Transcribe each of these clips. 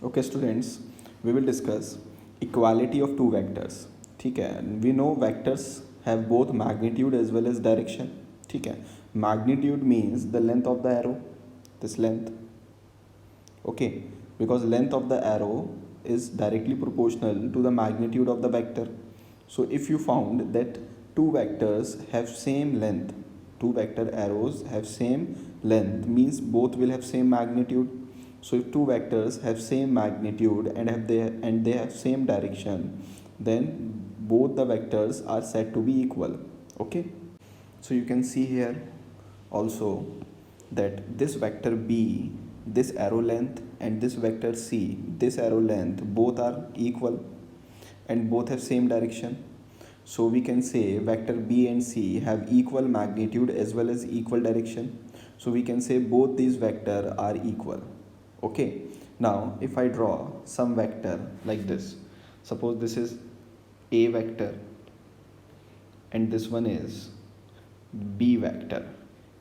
Okay students, we will discuss equality of two vectors. ठीक है, we know vectors have both magnitude as well as direction. ठीक है, magnitude means the length of the arrow, this length. Okay, because length of the arrow is directly proportional to the magnitude of the vector. So if you found that two vectors have same length, two vector arrows have same length, means both will have same magnitude. So if two vectors have same magnitude and they have same direction, then both the vectors are said to be equal. Okay, so you can see here also that this vector b, this arrow length, and this vector c, this arrow length, both are equal and both have same direction. So we can say vector b and c have equal magnitude as well as equal direction. So we can say both these vectors are equal. Okay, now if I draw some vector like this, suppose this is a vector and this one is b vector.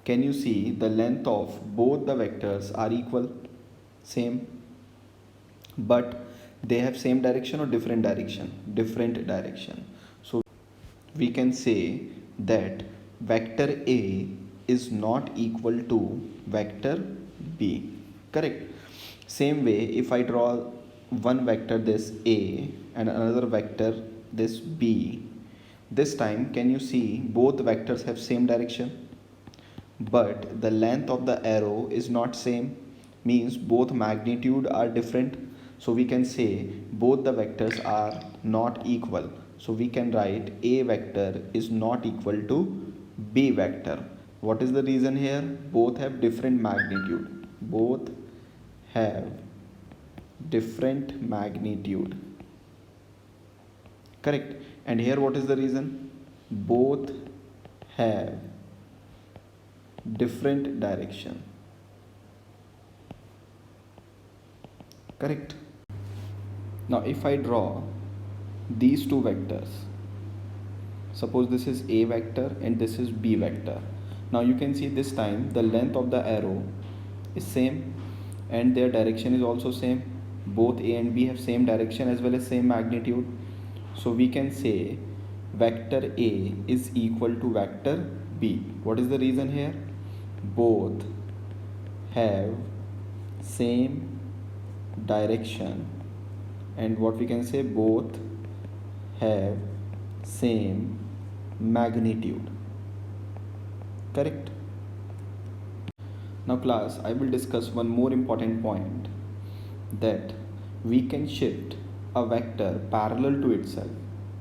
Can you see the length of both the vectors are equal, same, but they have same direction or different direction? Different direction. So we can say that vector a is not equal to vector b. Correct. Same way, if I draw one vector this a and another vector this b, this time can you see both vectors have same direction, but the length of the arrow is not same, means both magnitude are different. So we can say both the vectors are not equal. So we can write a vector is not equal to b vector. What is the reason here? Both have different magnitude, both have different magnitude. Correct. And here what is the reason? Both have different direction. Correct. Now if I draw these two vectors, suppose this is a vector and this is b vector. Now you can see this time the length of the arrow is same and their direction is also same. Both a and b have same direction as well as same magnitude. So we can say vector a is equal to vector b. What is the reason here? Both have same direction, and what we can say, both have same magnitude. Correct. Now class, I will discuss one more important point, that we can shift a vector parallel to itself.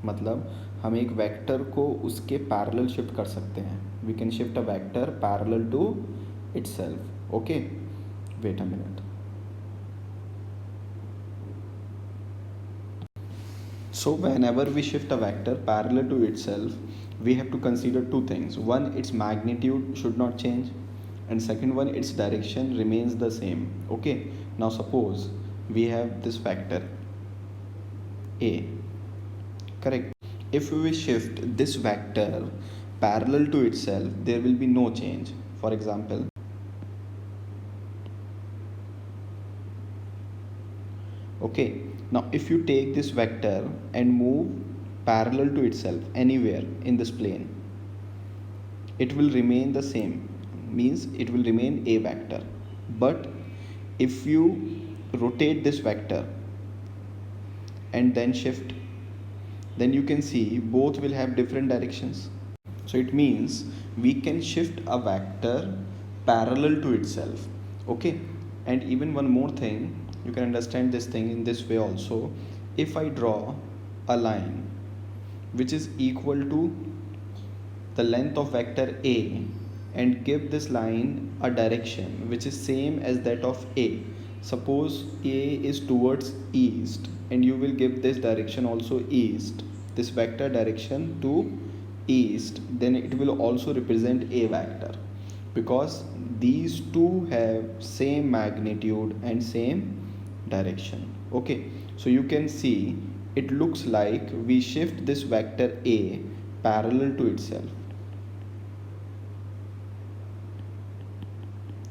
मतलब हम एक vector को उसके parallel shift कर सकते हैं. We can shift a vector parallel to itself. Okay, wait a minute. So whenever we shift a vector parallel to itself, we have to consider two things. One, its magnitude should not change, and second one, its direction remains the same. Okay, now suppose we have this vector a. Correct. If we shift this vector parallel to itself, there will be no change. For example, okay, now if you take this vector and move parallel to itself anywhere in this plane, it will remain the same, means it will remain a vector. But if you rotate this vector and then shift, then you can see both will have different directions. So it means we can shift a vector parallel to itself. Okay, and even one more thing, you can understand this thing in this way also. If I draw a line which is equal to the length of vector a and give this line a direction which is same as that of a, suppose a is towards east and you will give this direction also east, this vector direction to east, then it will also represent a vector, because these two have same magnitude and same direction. Okay, so you can see it looks like we shift this vector a parallel to itself.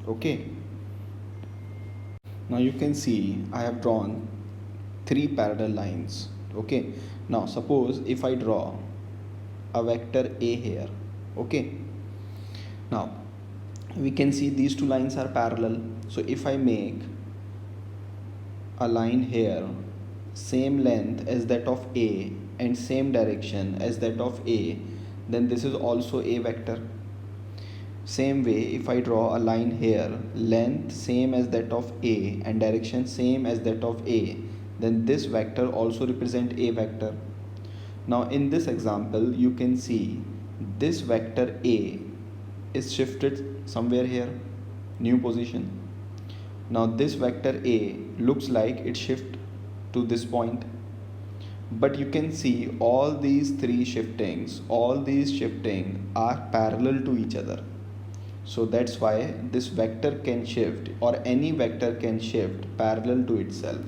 Okay, Now you can see I have drawn three parallel lines. Okay, now suppose if I draw a vector A here. Okay, now we can see these two lines are parallel. So if I make a line here same length as that of A and same direction as that of A, then this is also a vector. Same way, if I draw a line here length same as that of A and direction same as that of A, then this vector also represent a vector. Now in this example you can see this vector A is shifted somewhere here, new position. Now this vector A looks like it shift to this point, but you can see all these shifting are parallel to each other. So that's why this vector can shift, or any vector can shift parallel to itself.